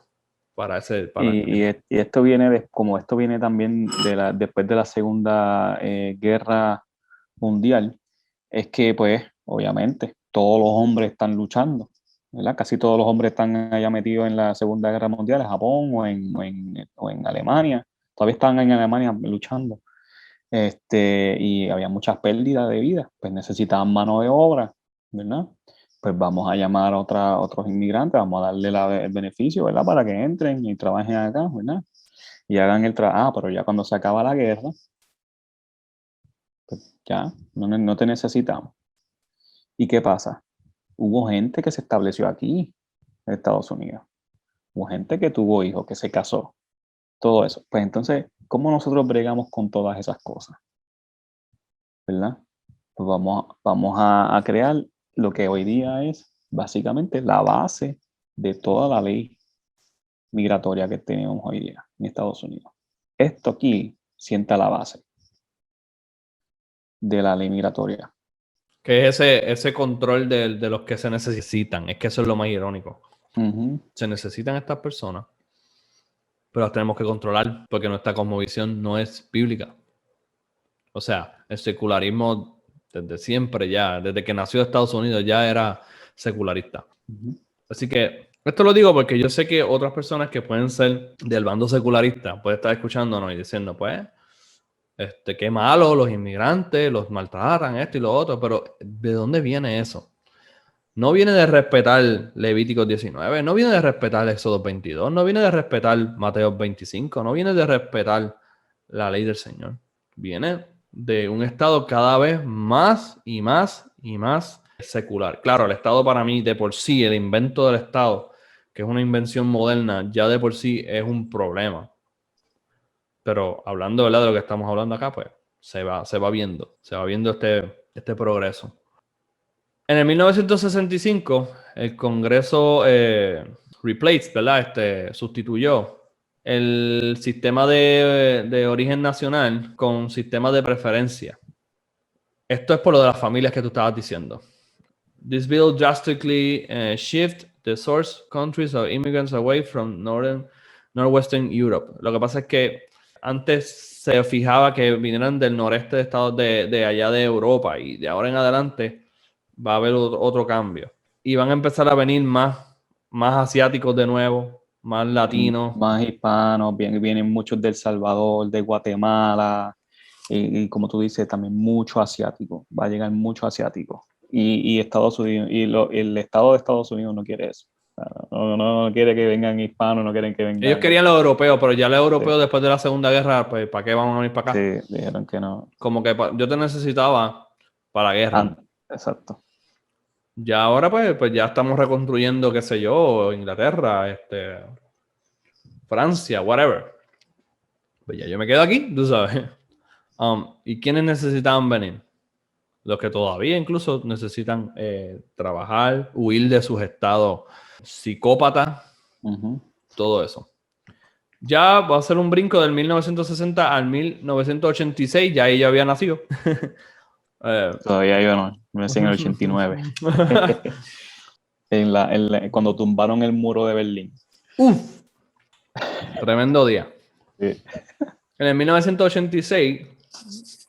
para el tiempo. Y esto viene como esto viene también después de la Segunda Guerra Mundial, es que pues obviamente todos los hombres están luchando, ¿verdad? Casi todos los hombres están allá metidos en la Segunda Guerra Mundial, en Japón o en Alemania, todavía están en Alemania luchando. Y había muchas pérdidas de vida, pues necesitaban mano de obra, ¿verdad? Pues vamos a llamar a otros inmigrantes, vamos a darle el beneficio, ¿verdad? Para que entren y trabajen acá, ¿verdad? Y hagan el trabajo. Ah, pero ya cuando se acaba la guerra, pues ya no te necesitamos. ¿Y qué pasa? Hubo gente que se estableció aquí, en Estados Unidos. Hubo gente que tuvo hijos, que se casó, todo eso. Pues entonces, ¿cómo nosotros bregamos con todas esas cosas? ¿Verdad? Pues vamos a crear lo que hoy día es básicamente la base de toda la ley migratoria que tenemos hoy día en Estados Unidos. Esto aquí sienta la base de la ley migratoria. Que es ese control de los que se necesitan. Es que eso es lo más irónico. Se necesitan estas personas, pero las tenemos que controlar porque nuestra cosmovisión no es bíblica. O sea, el secularismo desde siempre ya, desde que nació Estados Unidos ya era secularista. Así que esto lo digo porque yo sé que otras personas que pueden ser del bando secularista pueden estar escuchándonos y diciendo, pues, qué malo, los inmigrantes, los maltratan, esto y lo otro, pero ¿de dónde viene eso? No viene de respetar Levíticos 19, no viene de respetar Éxodo 22, no viene de respetar Mateo 25, no viene de respetar la ley del Señor. Viene de un Estado cada vez más y más y más secular. Claro, el Estado para mí de por sí, el invento del Estado, que es una invención moderna, ya de por sí es un problema. Pero hablando, ¿verdad?, de lo que estamos hablando acá, pues se va viendo este progreso. En el 1965, el Congreso replaced, ¿verdad? Sustituyó el sistema de origen nacional con sistema de preferencia. Esto es por lo de las familias que tú estabas diciendo. This bill drastically shift the source countries of immigrants away from Northwestern Europe. Lo que pasa es que antes se fijaba que vinieran del noreste de estados de allá de Europa y de ahora en adelante va a haber otro cambio. Y van a empezar a venir más asiáticos de nuevo, más latinos. Más hispanos, vienen muchos del Salvador, de Guatemala, y como tú dices, también mucho asiático. Va a llegar mucho asiático. Y Estados Unidos, el Estado de Estados Unidos no quiere eso. No quiere que vengan hispanos, no quieren que vengan. Ellos querían los europeos, pero ya los europeos después de la Segunda Guerra, pues ¿para qué vamos a venir para acá? Sí, dijeron que no. Como que yo te necesitaba para la guerra. Exacto. Ya ahora pues ya estamos reconstruyendo, qué sé yo, Inglaterra, Francia, whatever. Pues ya yo me quedo aquí, tú sabes. ¿Y quiénes necesitaban venir? Los que todavía incluso necesitan trabajar, huir de sus estados psicópatas, todo eso. Ya va a ser un brinco del 1960 al 1986, ya ella había nacido. Todavía yo no, me nací en el 89. Cuando tumbaron el muro de Berlín. ¡Uf! Tremendo día. Sí. En el 1986,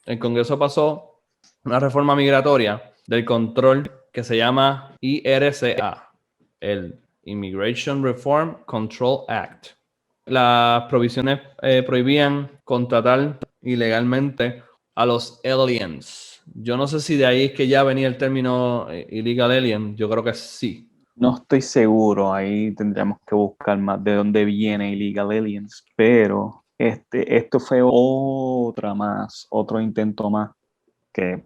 el Congreso pasó una reforma migratoria del control que se llama IRCA, el Immigration Reform Control Act. Las provisiones prohibían contratar ilegalmente a los aliens. Yo no sé si de ahí es que ya venía el término illegal alien. Yo creo que sí. No estoy seguro, ahí tendríamos que buscar más de dónde viene Illegal Aliens, pero esto fue otro intento más que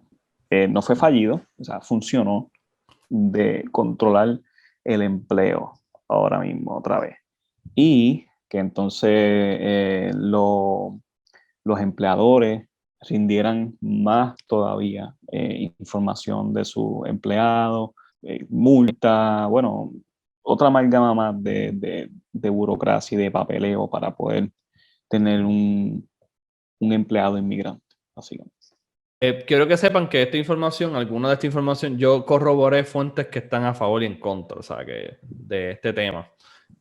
no fue fallido, o sea, funcionó de controlar el empleo ahora mismo otra vez. Y que entonces los empleadores rindieran más todavía información de su empleado, multa, bueno, otra amalgama más de burocracia y de papeleo para poder tener un empleado inmigrante, básicamente. Quiero que sepan que alguna de esta información, yo corroboré fuentes que están a favor y en contra, o sea, de este tema.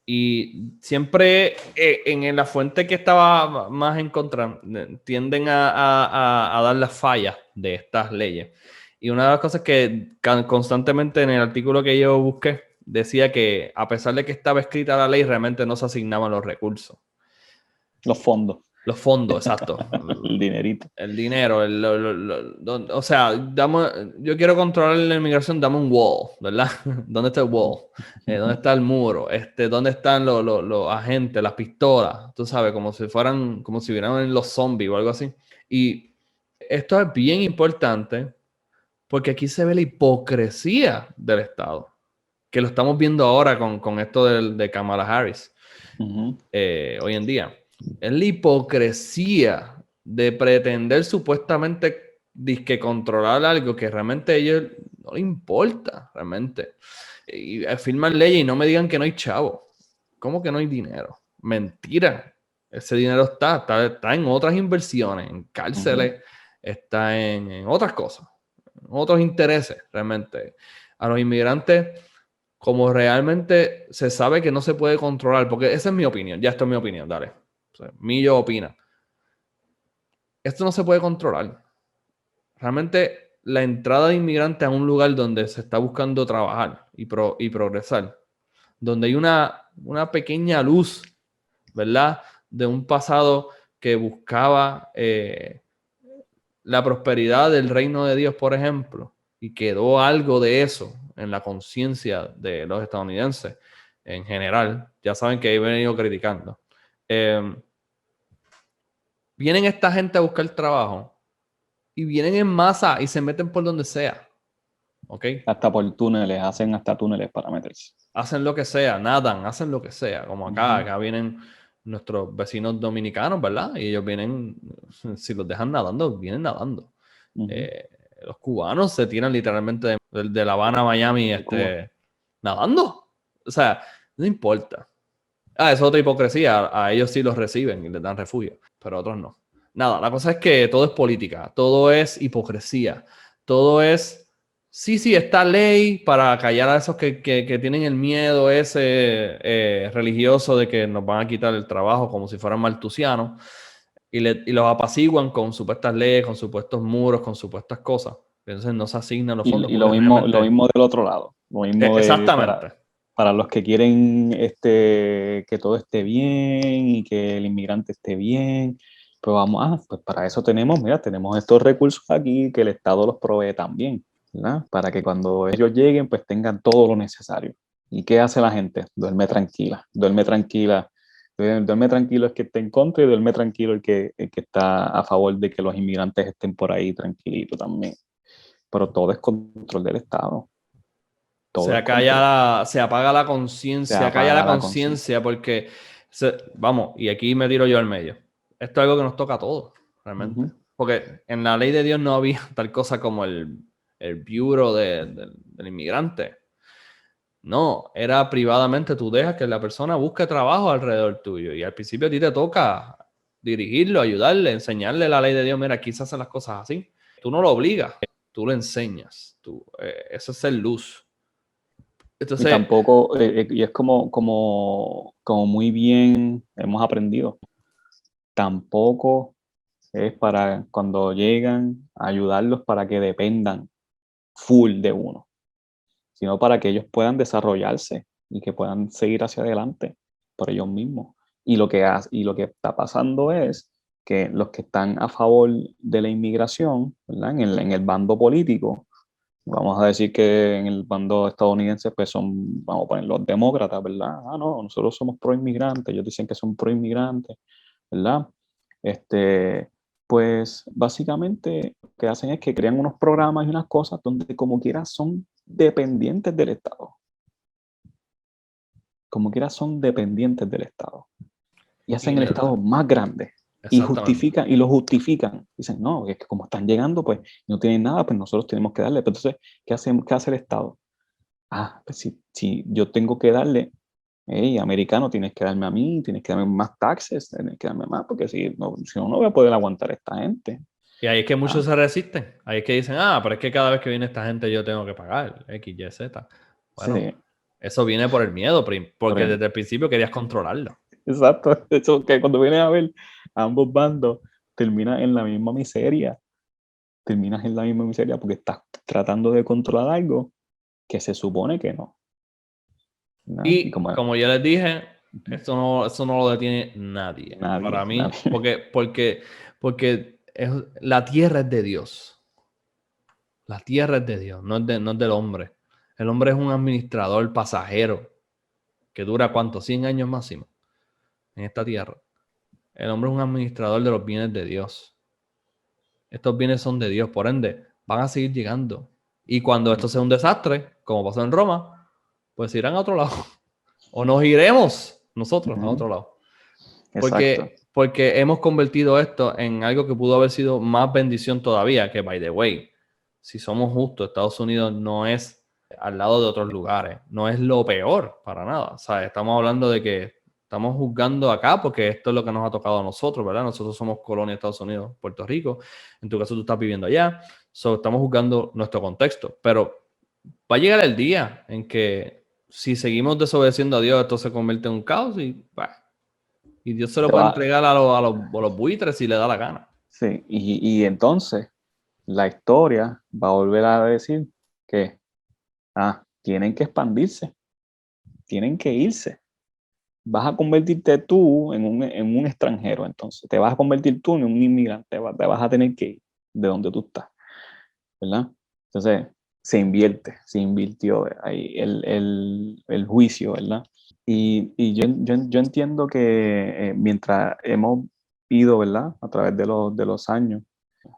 Y siempre en la fuente que estaba más en contra, tienden a dar las fallas de estas leyes. Y una de las cosas que constantemente en el artículo que yo busqué, decía que a pesar de que estaba escrita la ley, realmente no se asignaban los recursos. Los fondos. Los fondos, exacto. El dinerito. El dinero, o sea, yo quiero controlar la inmigración, dame un wall, ¿verdad? ¿Dónde está el wall? ¿Dónde está el muro? ¿Dónde están los agentes, las pistolas? Tú sabes, como si vieran los zombies o algo así. Y esto es bien importante porque aquí se ve la hipocresía del Estado, que lo estamos viendo ahora con esto de Kamala Harris, hoy en día. Es la hipocresía de pretender supuestamente disque controlar algo que realmente a ellos no les importa, realmente. Y firman leyes y no me digan que no hay chavo. ¿Cómo que no hay dinero? Mentira. Ese dinero está en otras inversiones, en cárceles, está en otras cosas, en otros intereses, realmente. A los inmigrantes, como realmente se sabe que no se puede controlar, porque esa es mi opinión, ya esto es mi opinión, dale. O sea, Millo opina. Esto no se puede controlar. Realmente la entrada de inmigrantes a un lugar donde se está buscando trabajar y progresar, donde hay una pequeña luz, ¿verdad? De un pasado que buscaba la prosperidad del reino de Dios, por ejemplo, y quedó algo de eso en la conciencia de los estadounidenses en general. Ya saben que he venido criticando. Vienen esta gente a buscar trabajo y vienen en masa y se meten por donde sea. ¿Ok? Hasta por túneles, hacen hasta túneles para meterse. Hacen lo que sea, nadan, hacen lo que sea. Como acá vienen nuestros vecinos dominicanos, ¿verdad? Y ellos vienen, si los dejan nadando, vienen nadando. Los cubanos se tiran literalmente de La Habana a Miami nadando. O sea, no importa. Es otra hipocresía. A ellos sí los reciben y les dan refugio, pero a otros no. Nada, la cosa es que todo es política, todo es hipocresía, todo es, sí, esta ley para callar a esos que tienen el miedo ese religioso de que nos van a quitar el trabajo como si fueran maltusianos y los apaciguan con supuestas leyes, con supuestos muros, con supuestas cosas. Entonces no se asignan los fondos. Y lo mismo del otro lado. Lo mismo Exactamente. para los que quieren que todo esté bien y que el inmigrante esté bien. Pues pues para eso tenemos estos recursos aquí que el Estado los provee también, ¿verdad? Para que cuando ellos lleguen, pues tengan todo lo necesario. ¿Y qué hace la gente? Duerme tranquila, duerme tranquila. Duerme tranquilo el que esté en contra y duerme tranquilo el que está a favor de que los inmigrantes estén por ahí tranquilitos también. Pero todo es control del Estado. Todo es control. Se apaga la Se conciencia, calla la apaga la conciencia. conciencia porque, vamos, y aquí me tiro yo al medio. Esto es algo que nos toca a todos, realmente. Porque en la ley de Dios no había tal cosa como el bureau del inmigrante. No, era privadamente, tú dejas que la persona busque trabajo alrededor tuyo y al principio a ti te toca dirigirlo, ayudarle, enseñarle la ley de Dios. Mira, aquí se hacen las cosas así. Tú no lo obligas, tú lo enseñas. Eso es ser luz. Y Entonces, tampoco, y es como muy bien hemos aprendido, tampoco es para cuando llegan ayudarlos para que dependan full de uno, sino para que ellos puedan desarrollarse y que puedan seguir hacia adelante por ellos mismos. Y lo que está pasando es que los que están a favor de la inmigración, ¿verdad? En el bando político, vamos a decir que en el bando estadounidense, pues vamos a poner los demócratas, ¿verdad? No, nosotros somos pro inmigrantes, ellos dicen que son pro inmigrantes, ¿verdad? Este, Pues básicamente lo que hacen es que crean unos programas y unas cosas donde como quiera son dependientes del Estado. Como quiera son dependientes del Estado. Y hacen el Estado más grande. Y justifican, y lo justifican. Dicen, no, es que como están llegando, pues no tienen nada, pues nosotros tenemos que darle. Pero entonces, ¿qué hace el Estado? Pues si yo tengo que darle, hey, americano, tienes que darme a mí, tienes que darme más taxes, tienes que darme más, porque si no, no voy a poder aguantar a esta gente. Y ahí es que muchos se resisten. Ahí es que dicen, pero es que cada vez que viene esta gente yo tengo que pagar X, Y, Z. Bueno, sí. Eso viene por el miedo, porque desde el principio querías controlarlo. Exacto. Eso que cuando vienes a ver, ambos bandos terminan en la misma miseria. Terminas en la misma miseria porque estás tratando de controlar algo que se supone que no. ¿No? Y como ya les dije, eso no lo detiene nadie para mí, nadie. Porque la tierra es de Dios. La tierra es de Dios, no es del hombre. El hombre es un administrador pasajero que dura ¿cuánto? 100 años máximo en esta tierra. El hombre es un administrador de los bienes de Dios. Estos bienes son de Dios, por ende, van a seguir llegando. Y cuando esto sea un desastre, como pasó en Roma, pues irán a otro lado. O nos iremos nosotros a otro lado. Porque hemos convertido esto en algo que pudo haber sido más bendición todavía, que, by the way, si somos justos, Estados Unidos no es al lado de otros lugares. No es lo peor para nada. O sea, estamos hablando de que estamos juzgando acá porque esto es lo que nos ha tocado a nosotros, ¿verdad? Nosotros somos colonia de Estados Unidos, Puerto Rico. En tu caso, tú estás viviendo allá. Estamos juzgando nuestro contexto. Pero va a llegar el día en que si seguimos desobedeciendo a Dios, esto se convierte en un caos y Dios se lo puede entregar a los buitres si le da la gana. Sí, y entonces la historia va a volver a decir que tienen que expandirse, tienen que irse. Vas a convertirte tú en un extranjero, entonces te vas a convertir tú en un inmigrante, te vas a tener que ir de donde tú estás, ¿verdad? Entonces se invirtió ahí el juicio, ¿verdad? Y yo entiendo que mientras hemos ido, ¿verdad? A través de los años,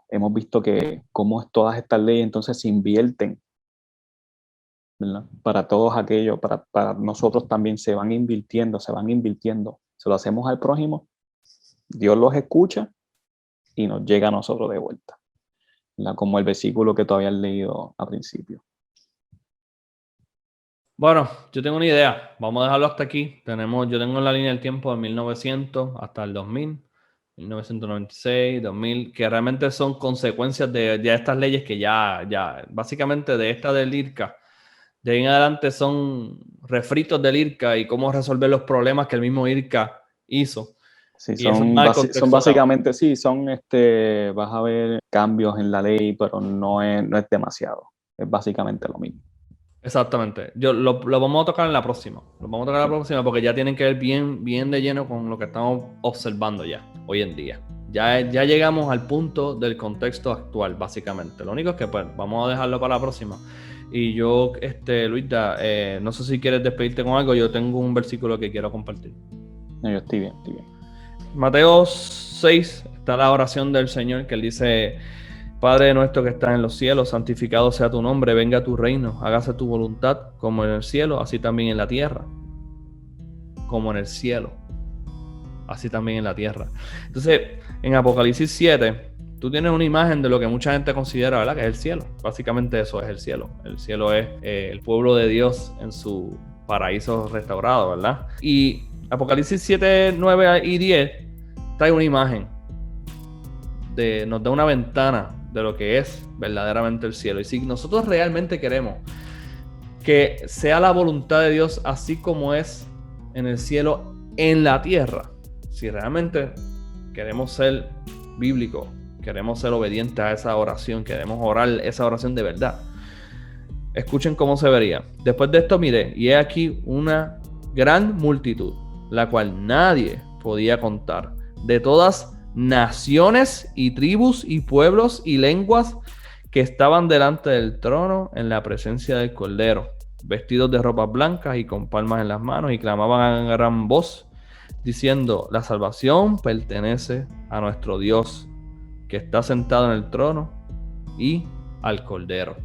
hemos visto que cómo todas estas leyes entonces se invierten, ¿verdad? Para todos aquellos, para nosotros también se van invirtiendo. Se lo hacemos al prójimo, Dios los escucha y nos llega a nosotros de vuelta, ¿verdad? Como el versículo que tú habías leído al principio. Bueno, yo tengo una idea. Vamos a dejarlo hasta aquí. Yo tengo la línea del tiempo de 1900 hasta el 2000, 1996, 2000, que realmente son consecuencias de estas leyes que ya básicamente de esta del IRCA. De ahí en adelante son refritos del IRCA y cómo resolver los problemas que el mismo IRCA hizo. Sí, son básicamente, vas a ver cambios en la ley, pero no es demasiado. Es básicamente lo mismo. Exactamente. Lo vamos a tocar en la próxima. Lo vamos a tocar en la próxima porque ya tienen que ver bien de lleno con lo que estamos observando ya, hoy en día. Ya llegamos al punto del contexto actual, básicamente. Lo único es que pues vamos a dejarlo para la próxima. Y yo, Luisa, no sé si quieres despedirte con algo. Yo tengo un versículo que quiero compartir. No, yo estoy bien. Mateo 6 está la oración del Señor que él dice: Padre nuestro que estás en los cielos, santificado sea tu nombre, venga tu reino, hágase tu voluntad, como en el cielo, así también en la tierra. Como en el cielo, así también en la tierra. Entonces, en Apocalipsis 7, tú tienes una imagen de lo que mucha gente considera, ¿verdad? Que es el cielo. Básicamente eso es el cielo. El cielo es el pueblo de Dios en su paraíso restaurado, ¿verdad? Y Apocalipsis 7, 9 y 10 trae una imagen. Nos da una ventana de lo que es verdaderamente el cielo. Y si nosotros realmente queremos que sea la voluntad de Dios así como es en el cielo, en la tierra, si realmente queremos ser bíblicos, queremos ser obedientes a esa oración, queremos orar esa oración de verdad, escuchen cómo se vería. Después de esto miré, y he aquí una gran multitud, la cual nadie podía contar, de todas naciones y tribus y pueblos y lenguas, que estaban delante del trono en la presencia del Cordero, vestidos de ropas blancas y con palmas en las manos, y clamaban a gran voz, diciendo: la salvación pertenece a nuestro Dios, que está sentado en el trono y al Cordero.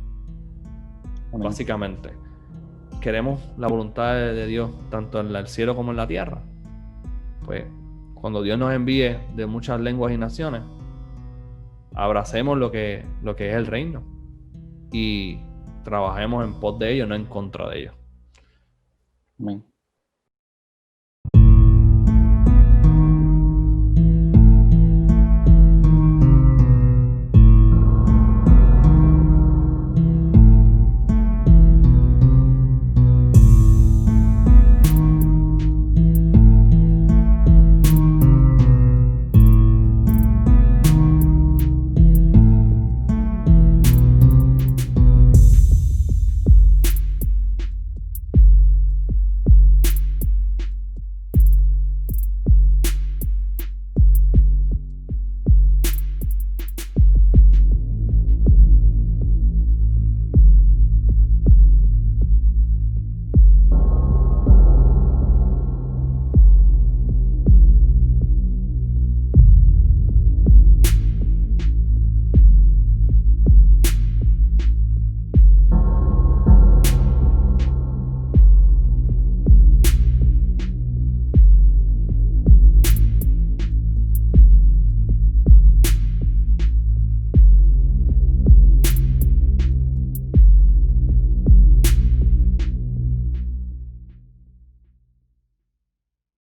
Amén. Básicamente, queremos la voluntad de Dios tanto en el cielo como en la tierra. Pues cuando Dios nos envíe de muchas lenguas y naciones, abracemos lo que es el reino y trabajemos en pos de ello, no en contra de ello. Amén.